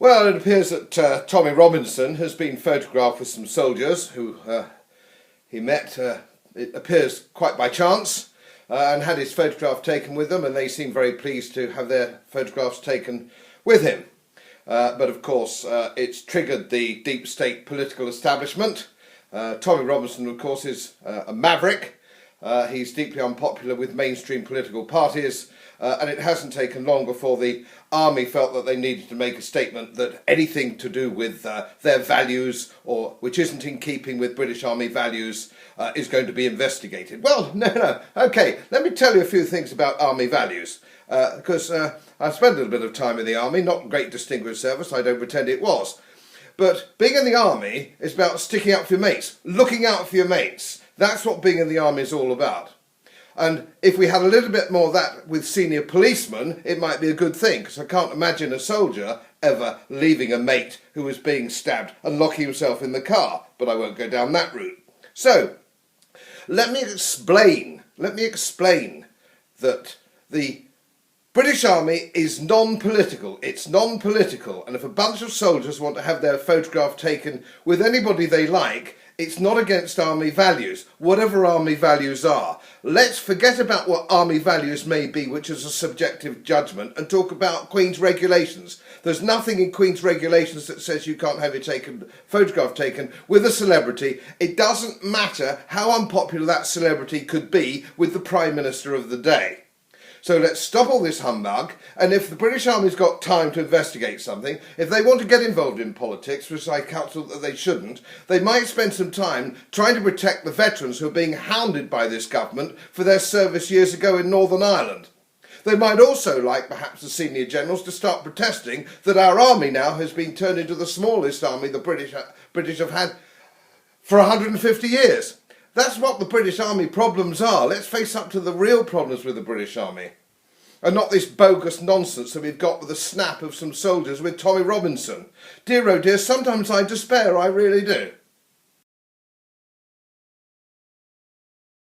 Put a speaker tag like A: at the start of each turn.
A: Well, it appears that Tommy Robinson has been photographed with some soldiers who he met, it appears quite by chance, and had his photograph taken with them, and they seem very pleased to have their photographs taken with him. But of course, it's triggered the deep state political establishment. Tommy Robinson, of course, is a maverick. He's deeply unpopular with mainstream political parties, and it hasn't taken long before the army felt that they needed to make a statement that anything to do with their values, or which isn't in keeping with British Army values, is going to be investigated. Well, no. Okay, let me tell you a few things about army values, because I've spent a little bit of time in the army, not great distinguished service, I don't pretend it was. But being in the army is about sticking up for your mates, looking out for your mates. That's what being in the army is all about. And if we had a little bit more of that with senior policemen, it might be a good thing, because I can't imagine a soldier ever leaving a mate who was being stabbed and locking himself in the car, but I won't go down that route. So, let me explain that the British Army is non-political. It's non-political, and if a bunch of soldiers want to have their photograph taken with anybody they like, it's not against army values, whatever army values are. Let's forget about what army values may be, which is a subjective judgment, and talk about Queen's regulations. There's nothing in Queen's regulations that says you can't have your photograph taken with a celebrity. It doesn't matter how unpopular that celebrity could be with the Prime Minister of the day. So let's stop all this humbug, and if the British Army's got time to investigate something, if they want to get involved in politics, which I counsel that they shouldn't, they might spend some time trying to protect the veterans who are being hounded by this government for their service years ago in Northern Ireland. They might also, like perhaps the senior generals, to start protesting that our army now has been turned into the smallest army the British have had for 150 years. That's what the British Army problems are. Let's face up to the real problems with the British Army. And not this bogus nonsense that we've got with the snap of some soldiers with Tommy Robinson. Dear oh dear, sometimes I despair, I really do.